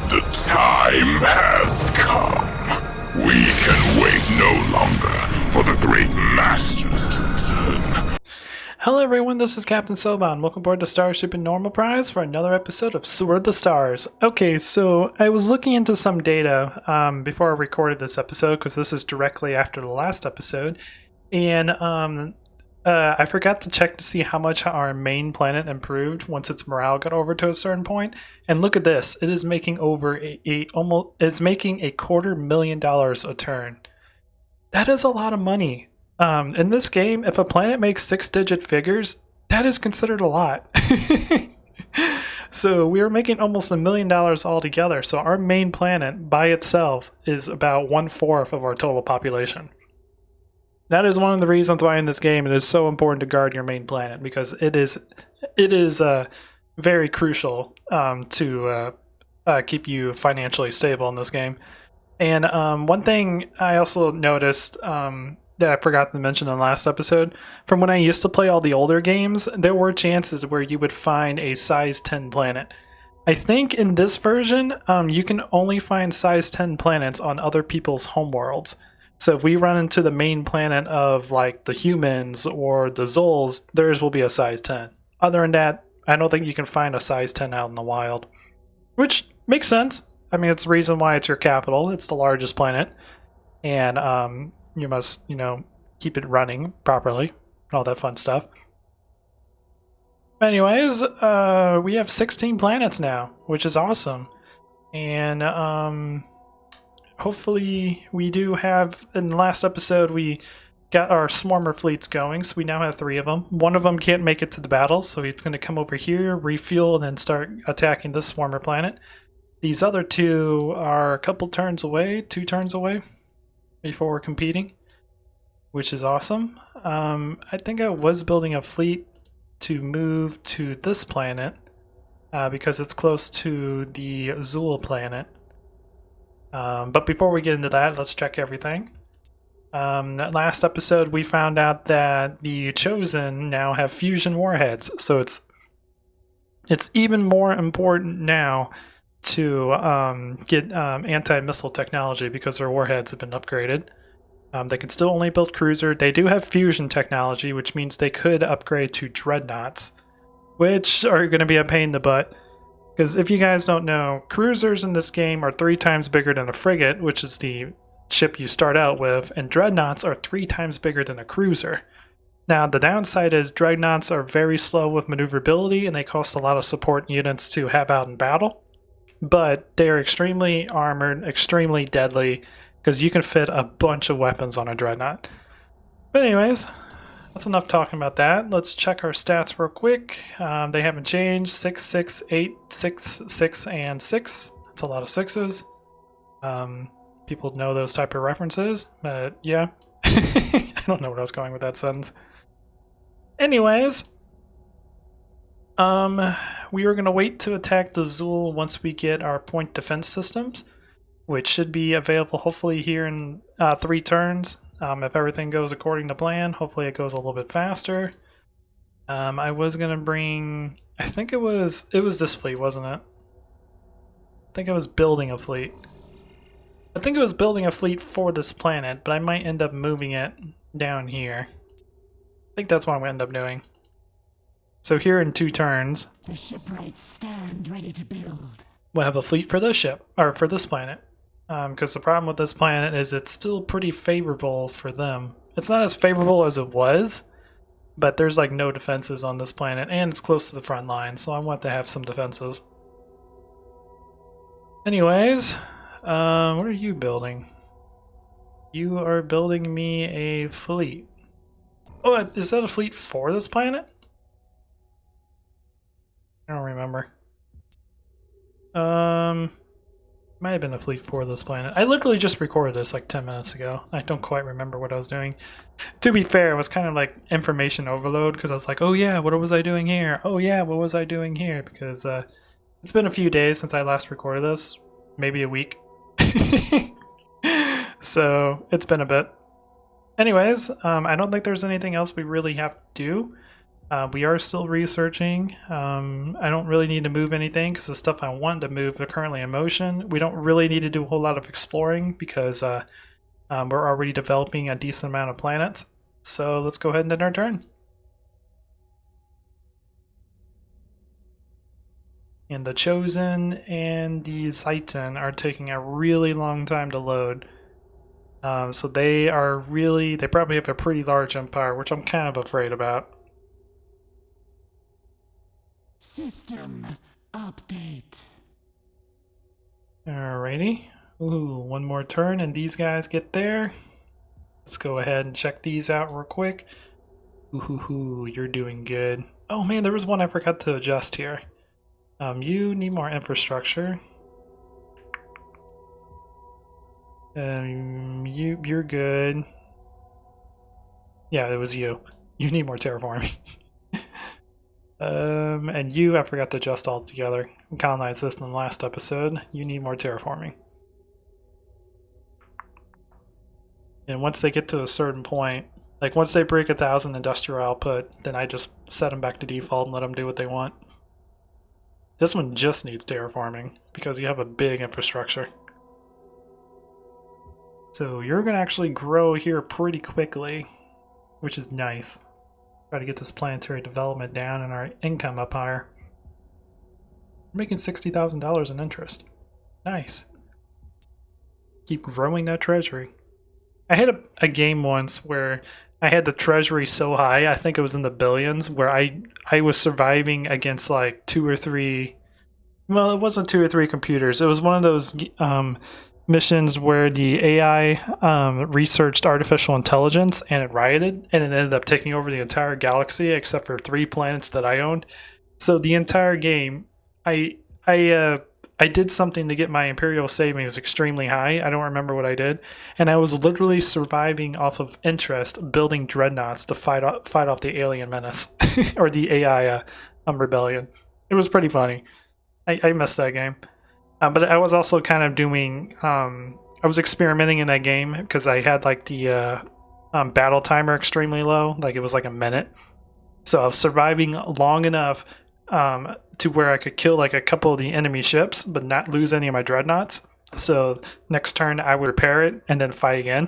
The time has come. We can wait no longer for the great masters to return. Hello everyone, this is Captain Soban. Welcome aboard the Starship in Normal Prize for another episode of Sword of the Stars. Okay, so I was looking into some data before I recorded this episode, because this is directly after the last episode, and I forgot to check to see how much our main planet improved once its morale got over to a certain point. And look at this, it is making over it's making $250,000 a turn. That is a lot of money. In this game, if a planet makes 6-digit figures, that is considered a lot. So we are making almost $1 million altogether. So our main planet by itself is about 1/4 of our total population. That is one of the reasons why in this game it is so important to guard your main planet, because it is very crucial to keep you financially stable in this game. And one thing I also noticed that I forgot to mention in the last episode, from when I used to play all the older games, there were chances where you would find a size 10 planet. I think in this version, you can only find size 10 planets on other people's homeworlds. So if we run into the main planet of like the humans or the Zols, theirs will be a size 10. Other than that, I don't think you can find a size 10 out in the wild. Which makes sense. I mean, it's the reason why it's your capital. It's the largest planet. And you must, keep it running properly. All that fun stuff. Anyways, we have 16 planets now, which is awesome. And hopefully we do have, in the last episode, we got our swarmer fleets going, so we now have 3 of them. One of them can't make it to the battle, so he's going to come over here, refuel, and then start attacking this swarmer planet. These other 2 are a couple turns away, 2 turns away, before we're competing, which is awesome. I think I was building a fleet to move to this planet, because it's close to the Azul planet. But before we get into that, let's check everything. Last episode, we found out that the Chosen now have fusion warheads, so it's even more important now to get anti-missile technology because their warheads have been upgraded. They can still only build cruiser. They do have fusion technology, which means they could upgrade to dreadnoughts, which are going to be a pain in the butt. Because if you guys don't know, cruisers in this game are 3 times bigger than a frigate, which is the ship you start out with, and dreadnoughts are 3 times bigger than a cruiser. Now, the downside is dreadnoughts are very slow with maneuverability, and they cost a lot of support units to have out in battle. But they're extremely armored, extremely deadly, because you can fit a bunch of weapons on a dreadnought. But anyways, that's enough talking about that. Let's check our stats real quick. They haven't changed. 6, 6, 8, 6, 6, and 6. That's a lot of 6s. People know those type of references, but yeah. I don't know where I was going with that sentence. Anyways, we were going to wait to attack the Zul once we get our point defense systems, which should be available hopefully here in 3 turns. If everything goes according to plan, hopefully it goes a little bit faster. I was gonna bring, I think it was this fleet, wasn't it? I think I was building a fleet. I think it was building a fleet for this planet, but I might end up moving it down here. I think that's what I'm gonna end up doing. So here in 2 turns, the shipwrights stand ready to build. We'll have a fleet for this ship, or for this planet. Because the problem with this planet is it's still pretty favorable for them. It's not as favorable as it was, but there's like no defenses on this planet, and it's close to the front line, so I want to have some defenses. Anyways, what are you building? You are building me a fleet. Oh, is that a fleet for this planet? I don't remember. Might have been a fleet for this planet. I literally just recorded this like 10 minutes ago. I don't quite remember what I was doing. To be fair, it was kind of like information overload, because I was like, oh yeah, what was I doing here? Oh yeah, what was I doing here? Because it's been a few days since I last recorded this. Maybe a week. So it's been a bit. Anyways, I don't think there's anything else we really have to do. We are still researching. I don't really need to move anything because the stuff I want to move are currently in motion. We don't really need to do a whole lot of exploring because we're already developing a decent amount of planets. So let's go ahead and end our turn. And the Chosen and the Zeiton are taking a really long time to load. So they probably have a pretty large empire, which I'm kind of afraid about. System update. Alrighty. Ooh, one more turn and these guys get there. Let's go ahead and check these out real quick. Ooh, you're doing good. Oh man, there was one I forgot to adjust here. You need more infrastructure. You're good. Yeah, it was you. You need more terraforming. And you, I forgot to adjust all together. We colonized this in the last episode. You need more terraforming. And once they get to a certain point, like once they break 1,000 industrial output, then I just set them back to default and let them do what they want. This one just needs terraforming because you have a big infrastructure. So you're going to actually grow here pretty quickly, which is nice. Try to get this planetary development down and our income up higher. We're making $60,000 in interest. Nice. Keep growing that treasury. I had a game once where I had the treasury so high, I think it was in the billions, where I was surviving against like 2 or 3... Well, it wasn't 2 or 3 computers. It was one of those missions where the AI researched artificial intelligence and it rioted and it ended up taking over the entire galaxy except for 3 planets that I owned. So the entire game, I did something to get my imperial savings extremely high. I don't remember what I did, and I was literally surviving off of interest, building dreadnoughts to fight off the alien menace or the AI rebellion. It was pretty funny. I missed that game. But I was also kind of doing, I was experimenting in that game because I had like the battle timer extremely low, like it was like a minute. So I was surviving long enough to where I could kill like a couple of the enemy ships, but not lose any of my dreadnoughts. So next turn I would repair it and then fight again.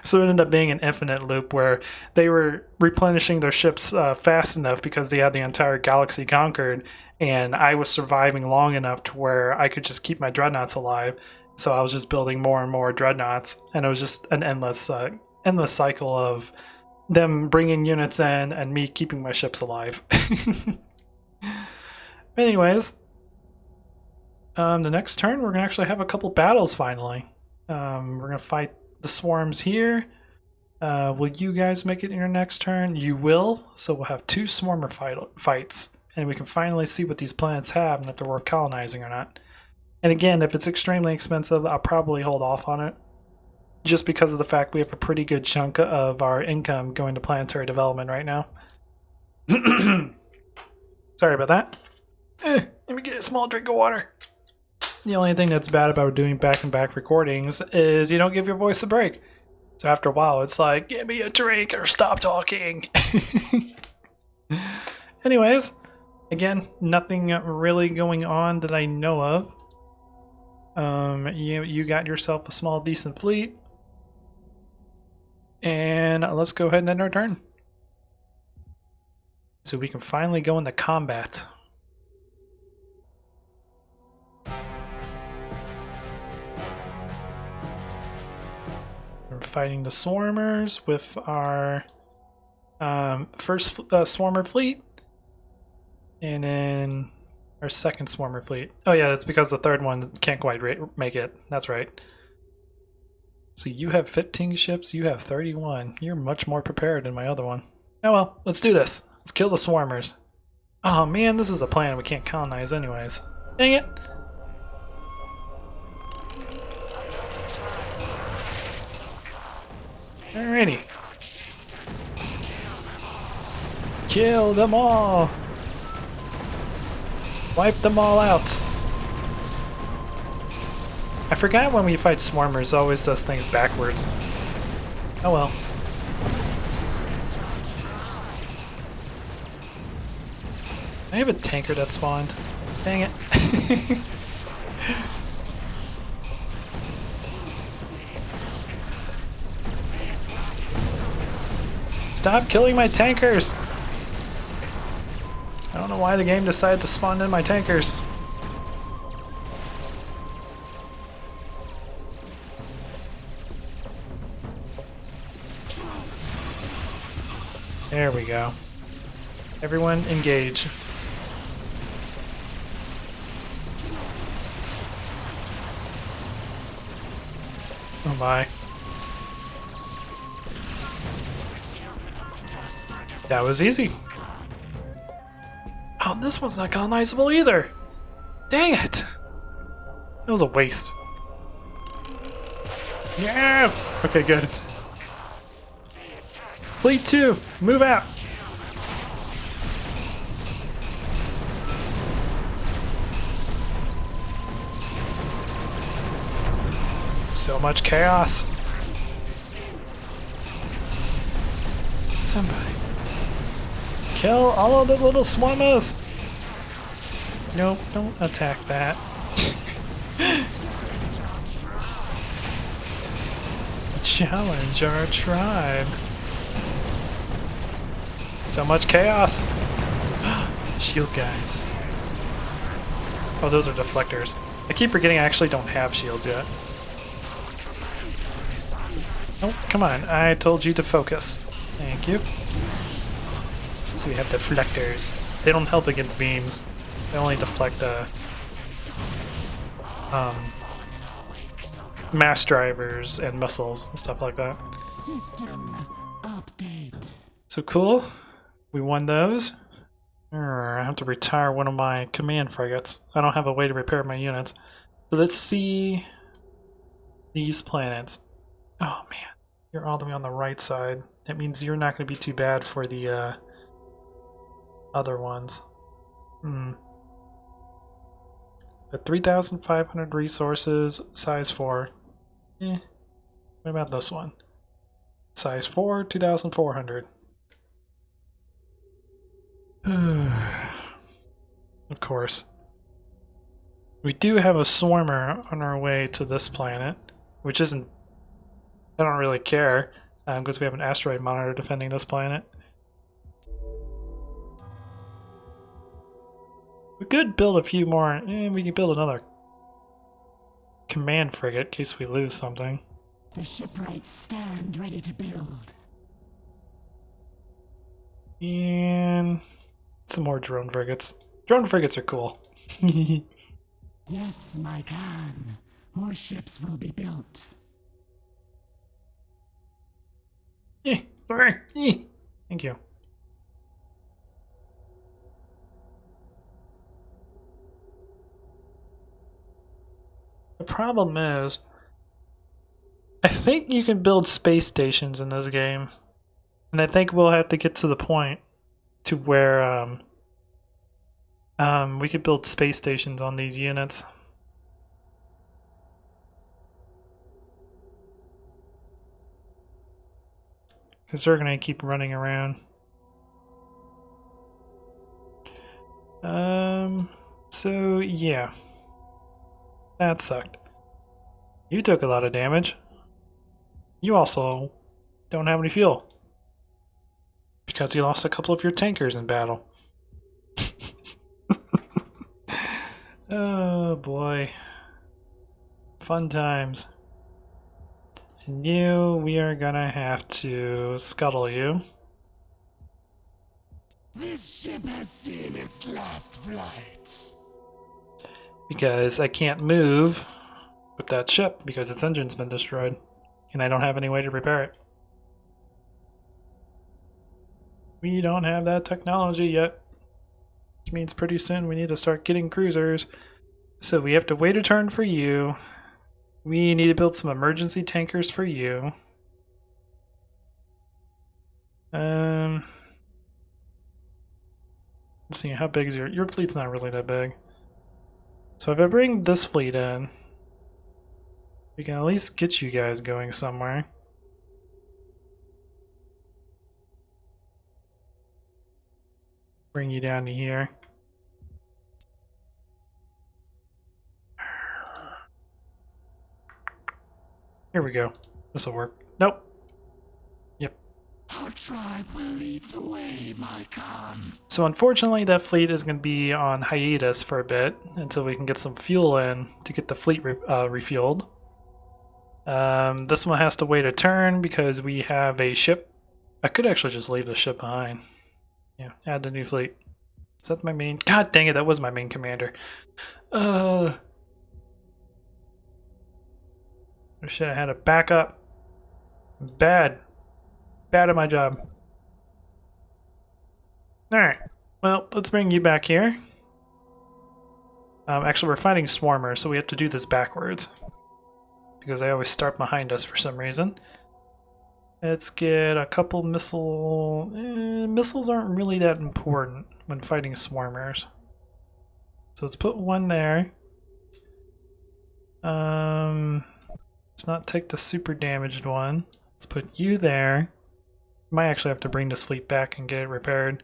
So it ended up being an infinite loop where they were replenishing their ships fast enough because they had the entire galaxy conquered, and I was surviving long enough to where I could just keep my dreadnoughts alive. So I was just building more and more dreadnoughts, and it was just an endless cycle of them bringing units in and me keeping my ships alive. Anyways, the next turn we're gonna actually have a couple battles finally. We're gonna fight the swarms here. Will you guys make it in your next turn? You will. So we'll have 2 swarmer fights, and we can finally see what these planets have and if they're worth colonizing or not. And again, if it's extremely expensive, I'll probably hold off on it, just because of the fact we have a pretty good chunk of our income going to planetary development right now. Sorry about that. Let me get a small drink of water. The only thing that's bad about doing back-and-back recordings is you don't give your voice a break. So after a while, it's like, give me a drink or stop talking. Anyways, again, nothing really going on that I know of. You got yourself a small, decent fleet. And let's go ahead and end our turn. So we can finally go into combat. We're fighting the swarmers with our first swarmer fleet, and then our second swarmer fleet. Oh yeah, that's because the third one can't quite make it. That's right. So you have 15 ships, you have 31. You're much more prepared than my other one. Oh well, let's do this. Let's kill the swarmers. Oh man, this is a planet we can't colonize anyways. Dang it. Alrighty. Kill them all! Wipe them all out! I forgot when we fight swarmers, it always does things backwards. Oh well. I have a tanker that spawned. Dang it. Stop killing my tankers! I don't know why the game decided to spawn in my tankers. There we go. Everyone engage. Oh my. That was easy. Oh, this one's not colonizable either. Dang it. It was a waste. Yeah! Okay, good. Fleet 2, move out! So much chaos. Somebody. Kill all of the little swarmers! Nope, don't attack that. Challenge our tribe. So much chaos! Shield guys. Oh, those are deflectors. I keep forgetting I actually don't have shields yet. Oh, come on. I told you to focus. Thank you. So we have deflectors. They don't help against beams. They only deflect mass drivers and missiles and stuff like that. System update. So cool. We won those. I have to retire one of my command frigates. I don't have a way to repair my units. So let's see these planets. Oh man, you're all the way on the right side. That means you're not going to be too bad for the other ones. But 3,500 resources, size 4. What about this one? Size 4, 2,400. Of course. We do have a swarmer on our way to this planet, which isn't... I don't really care, because we have an asteroid monitor defending this planet. We could build a few more, we can build another command frigate in case we lose something. The shipwrights stand ready to build. And some more drone frigates. Drone frigates are cool. Yes, my Khan. More ships will be built. Thank you. The problem is, I think you can build space stations in this game, and I think we'll have to get to the point to where we could build space stations on these units. Because they're going to keep running around. So yeah. That sucked. You took a lot of damage. You also don't have any fuel. Because you lost a couple of your tankers in battle. Oh boy. Fun times. And you, we are gonna have to scuttle you. This ship has seen its last flight. Because I can't move with that ship because its engine's been destroyed. And I don't have any way to repair it. We don't have that technology yet. Which means pretty soon we need to start getting cruisers. So we have to wait a turn for you. We need to build some emergency tankers for you. Let's see, how big is your fleet's not really that big. So if I bring this fleet in, we can at least get you guys going somewhere. Bring you down to here. Here we go. This will work. Nope. Yep. Our tribe will lead the way, my Khan. So unfortunately, that fleet is going to be on hiatus for a bit until we can get some fuel in to get the fleet refueled. This one has to wait a turn because we have a ship. I could actually just leave the ship behind. Yeah, add the new fleet. Is that my main? God dang it, that was my main commander. I should have had a backup. Bad. Bad at my job. Alright. Well, let's bring you back here. Actually, we're fighting swarmers, so we have to do this backwards. Because they always start behind us for some reason. Let's get a couple missile... missiles aren't really that important when fighting swarmers. So let's put one there. Let's not take the super damaged one. Let's put you there. Might actually have to bring this fleet back and get it repaired.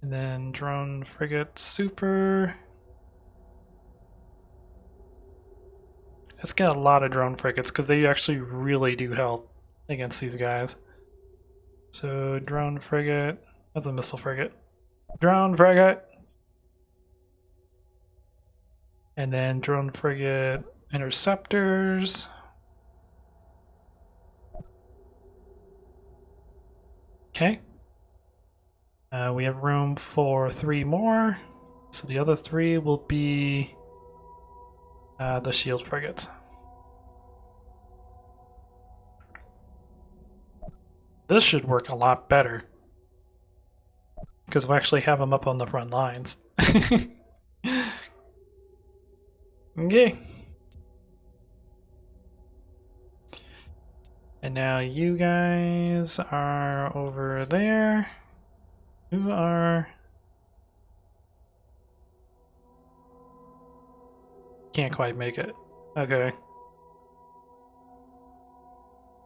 And then drone frigate super. Let's get a lot of drone frigates because they actually really do help against these guys. So drone frigate, that's a missile frigate. Drone frigate. And then drone frigate interceptors. Okay. We have room for 3 more. So the other 3 will be the shield frigates. This should work a lot better. Because we actually have them up on the front lines. Okay. And now you guys are over there. Who are... Can't quite make it. Okay.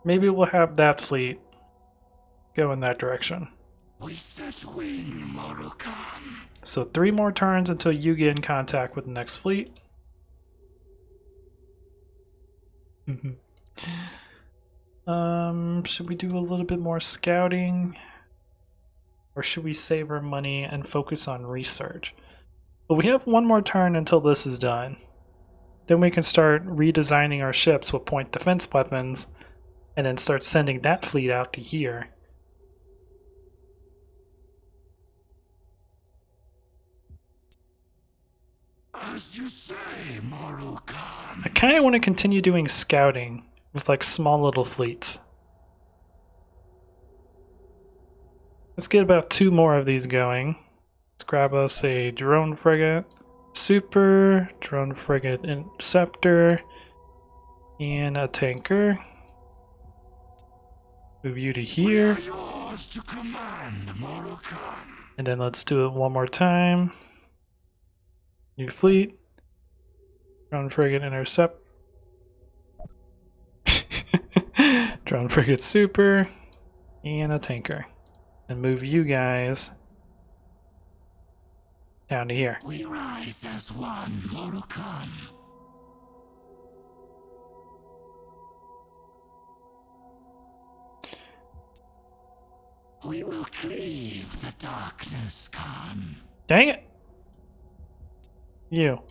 Maybe we'll have that fleet go in that direction. We set wing, Morukan. So 3 more turns until you get in contact with the next fleet. Should we do a little bit more scouting? Or should we save our money and focus on research? But we have 1 more turn until this is done. Then we can start redesigning our ships with point defense weapons and then start sending that fleet out to here. As you say, Morukan. I kind of want to continue doing scouting with like small little fleets. Let's get about 2 more of these going. Let's grab us a drone frigate, super, drone frigate interceptor, and a tanker. Move you to here. We are yours to command, Morukan. And then let's do it 1 more time. New fleet. Drone frigate intercept. Drone frigate super. And a tanker. And move you guys down to here. We rise as one, Morukan. We will cleave the darkness, Khan. Dang it! You.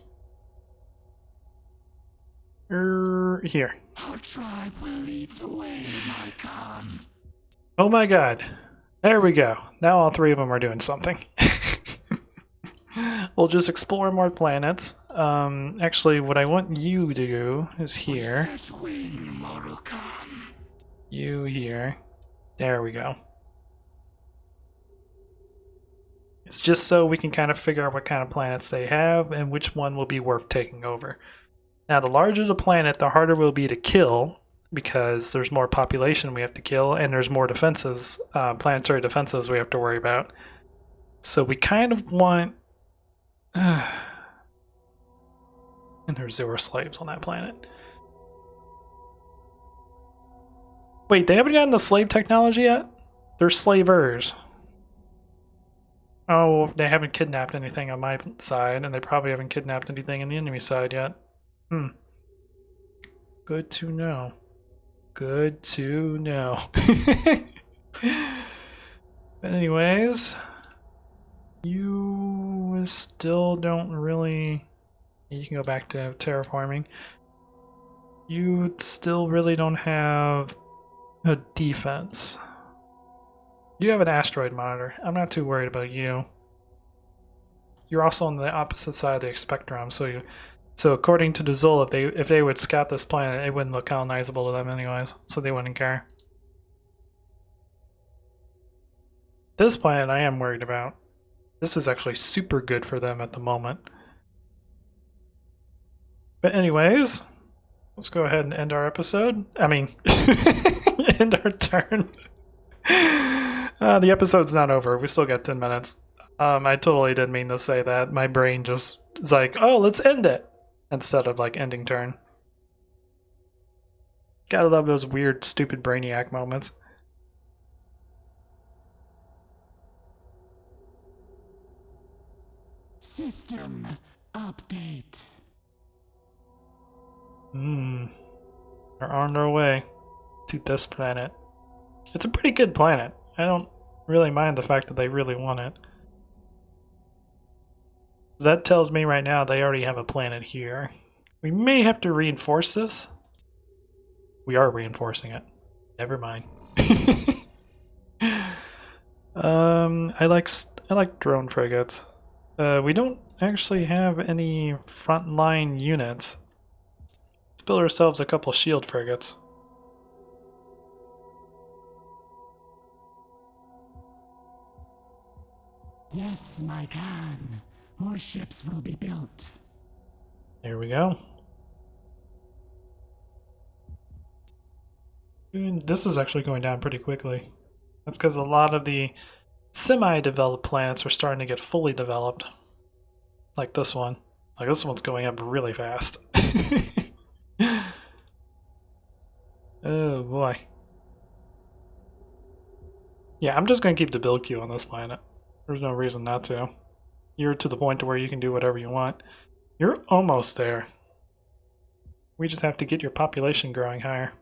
Here. Our tribe will lead the way, my Khan. Oh my god. There we go. Now all 3 of them are doing something. We'll just explore more planets. Actually, what I want you to do is here. Set wing, Morukan. You here. There we go. It's just so we can kind of figure out what kind of planets they have and which one will be worth taking over. Now, the larger the planet, the harder it will be to kill because there's more population we have to kill and there's more defenses, planetary defenses we have to worry about. So we kind of want... and there's 0 slaves on that planet. Wait, they haven't gotten the slave technology yet? They're slavers. Oh, they haven't kidnapped anything on my side, and they probably haven't kidnapped anything on the enemy side yet. Good to know. Good to know. But anyways, you still don't really... You can go back to terraforming. You still really don't have a defense. You have an asteroid monitor. I'm not too worried about you. You're also on the opposite side of the spectrum, so according to Dazul, if they would scout this planet, it wouldn't look colonizable to them anyways, so they wouldn't care. This planet I am worried about. This is actually super good for them at the moment. But anyways, let's go ahead and end our episode. I mean, end our turn. The episode's not over. We still got 10 minutes. I totally didn't mean to say that. My brain just is like, oh, let's end it. Instead of like ending turn. Gotta love those weird, stupid Brainiac moments. System update. We're on our way to this planet. It's a pretty good planet. I don't really mind the fact that they really want it. That tells me right now they already have a planet here. We may have to reinforce this. We are reinforcing it. Never mind. I like drone frigates. We don't actually have any frontline units. Let's build ourselves a couple shield frigates. Yes, my Khan. More ships will be built. There we go. And this is actually going down pretty quickly. That's because a lot of the semi-developed planets are starting to get fully developed. Like this one. Like this one's going up really fast. Oh boy. Yeah, I'm just going to keep the build queue on this planet. There's no reason not to. You're to the point to where you can do whatever you want. You're almost there. We just have to get your population growing higher.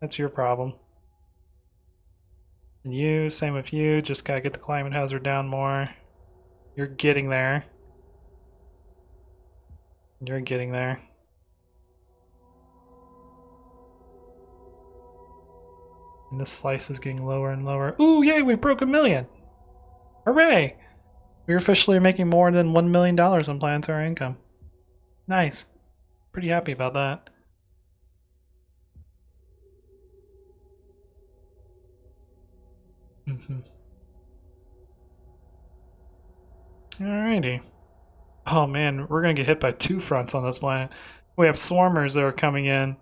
That's your problem. And you, same with you, just gotta get the climate hazard down more. You're getting there. You're getting there. And this slice is getting lower and lower. Ooh, yay, we broke 1 million! Hooray! We're officially making more than $1 million on planetary income. Nice. Pretty happy about that. Alrighty. Oh man, we're gonna get hit by 2 fronts on this planet. We have swarmers that are coming in,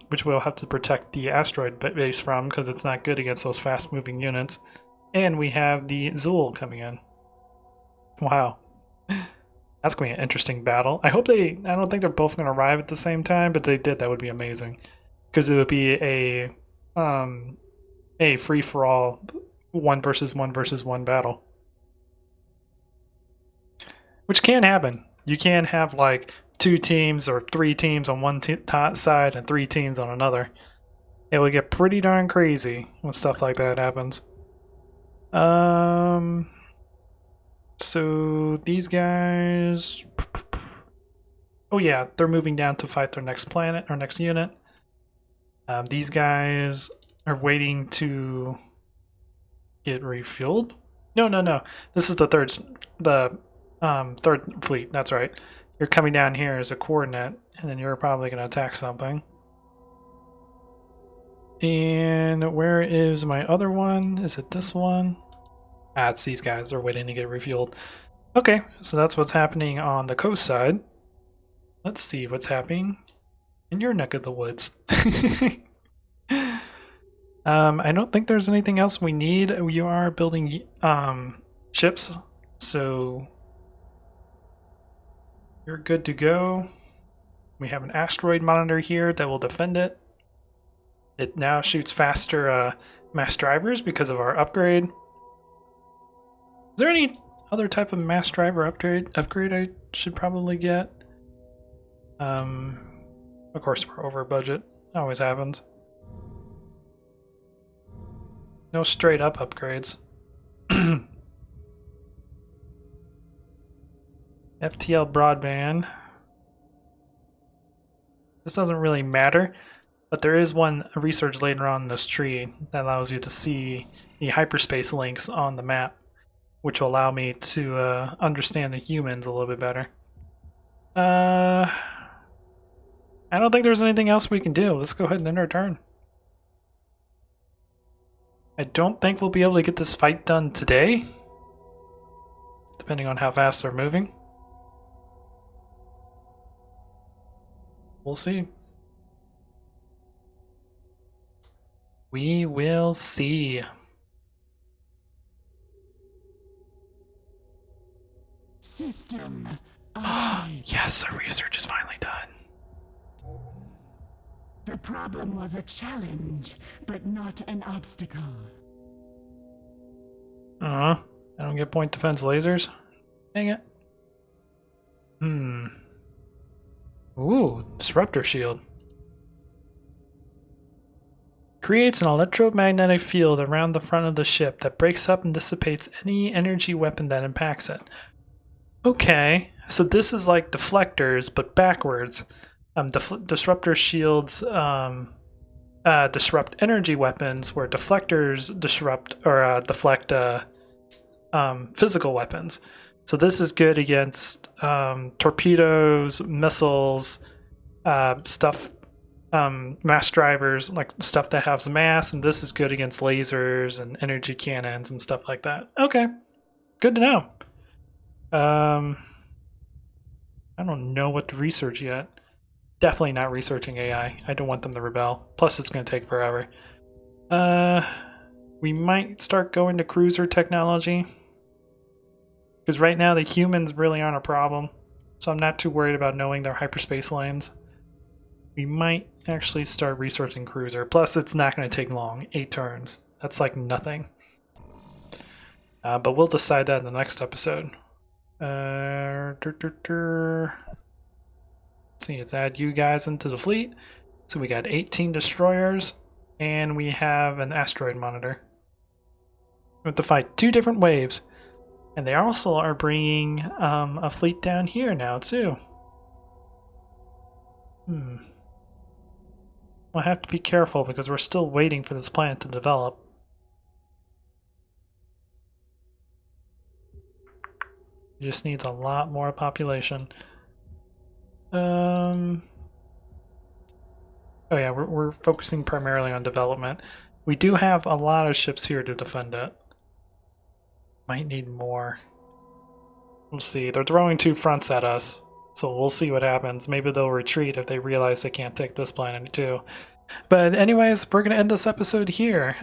which we'll have to protect the asteroid base from because it's not good against those fast-moving units. And we have the Zool coming in. Wow. That's going to be an interesting battle. I don't think they're both going to arrive at the same time, but if they did, that would be amazing. Because it would be a free-for-all 1 versus 1 versus 1 battle. Which can happen. You can have like 2 teams or 3 teams on one side and 3 teams on another. It would get pretty darn crazy when stuff like that happens. So these guys... Oh yeah, they're moving down to fight their next planet, or next unit. These guys are waiting to get refueled. No. This is the third fleet, that's right. You're coming down here as a coordinate, and then you're probably going to attack something. And where is my other one? Is it this one? Ah, it's these guys. They're waiting to get refueled. Okay, so that's what's happening on the coast side. Let's see what's happening in your neck of the woods. I don't think there's anything else we need. We are building ships, so you're good to go. We have an asteroid monitor here that will defend it. It now shoots faster mass drivers because of our upgrade. Is there any other type of mass driver upgrade I should probably get? Of course, we're over budget. Always happens. No straight up upgrades. FTL broadband. This doesn't really matter, but there is one research later on in this tree that allows you to see the hyperspace links on the map, which will allow me to understand the humans a little bit better. I don't think there's anything else we can do. Let's go ahead and end our turn. I don't think we'll be able to get this fight done today, depending on how fast they're moving. We'll see. We will see. System. Yes, our research is finally done. The problem was a challenge, but not an obstacle. I don't get point defense lasers. Dang it. Ooh, disruptor shield. Creates an electromagnetic field around the front of the ship that breaks up and dissipates any energy weapon that impacts it. Okay, so this is like deflectors, but backwards. Disruptor shields disrupt energy weapons, where deflectors deflect physical weapons. So this is good against torpedoes, missiles, stuff, mass drivers, like stuff that has mass, and this is good against lasers and energy cannons and stuff like that. Okay, good to know. I don't know what to research yet. Definitely not researching AI. I don't want them to rebel. Plus, it's going to take forever. We might start going to cruiser technology. Because right now, the humans really aren't a problem. So I'm not too worried about knowing their hyperspace lanes. We might actually start researching cruiser. Plus, it's not going to take long. 8 turns. That's like nothing. But we'll decide that in the next episode. See, let's add you guys into the fleet. So we got 18 destroyers, and we have an asteroid monitor. We have to fight 2 different waves, and they also are bringing a fleet down here now too. We'll have to be careful because we're still waiting for this planet to develop. It just needs a lot more population. Oh yeah, we're focusing primarily on development. We do have a lot of ships here to defend it. Might need more. We'll see. They're throwing 2 fronts at us, so we'll see what happens. Maybe they'll retreat if they realize they can't take this planet too. But anyways, we're gonna end this episode here.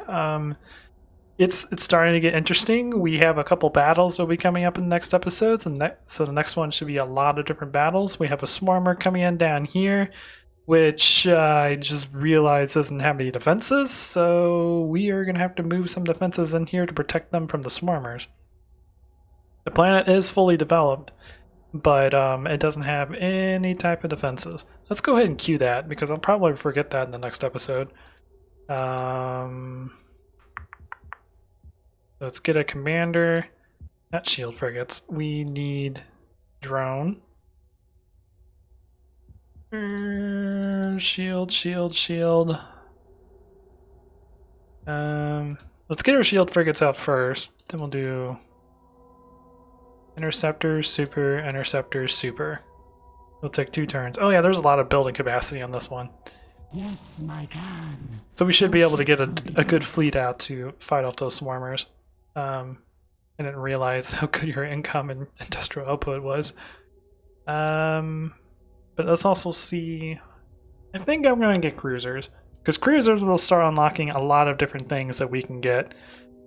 It's starting to get interesting. We have a couple battles that will be coming up in the next episodes, and so the next one should be a lot of different battles. We have a swarmer coming in down here, which I just realized doesn't have any defenses, so we are going to have to move some defenses in here to protect them from the swarmers. The planet is fully developed, but it doesn't have any type of defenses. Let's go ahead and queue that, because I'll probably forget that in the next episode. Let's get a commander. Not shield frigates. We need drone. Shield. Let's get our shield frigates out first. Then we'll do interceptors, super. We'll take 2 turns. Oh yeah, there's a lot of building capacity on this one. Yes, my Khan. So we should be able to get a good fleet out to fight off those swarmers. I didn't realize how good your income and industrial output was. But let's also see. I think I'm going to get cruisers, because cruisers will start unlocking a lot of different things that we can get.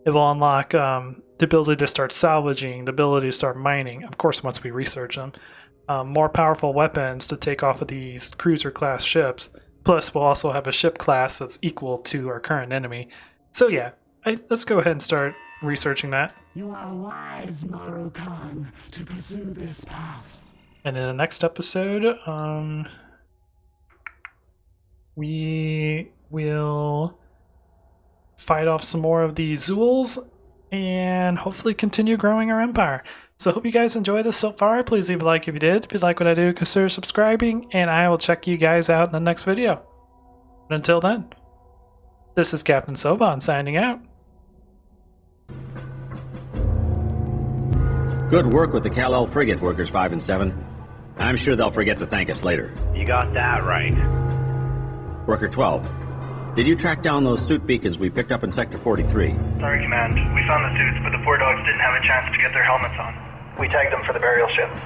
It will unlock the ability to start salvaging, the ability to start mining, of course once we research them. More powerful weapons to take off of these cruiser class ships. Plus we'll also have a ship class that's equal to our current enemy. So yeah, let's go ahead and start researching that. You are wise, Maru Khan, to pursue this path. And in the next episode, we will fight off some more of the Zools and hopefully continue growing our empire. So I hope you guys enjoy this so far. Please leave a like if you did. If you like what I do, consider subscribing, and I will check you guys out in the next video. But until then, this is Captain Soban signing out. Good work with the Kal-El frigate, Workers 5 and 7. I'm sure they'll forget to thank us later. You got that right. Worker 12, did you track down those suit beacons we picked up in Sector 43? Sorry, Command. We found the suits, but the 4 dogs didn't have a chance to get their helmets on. We tagged them for the burial ships.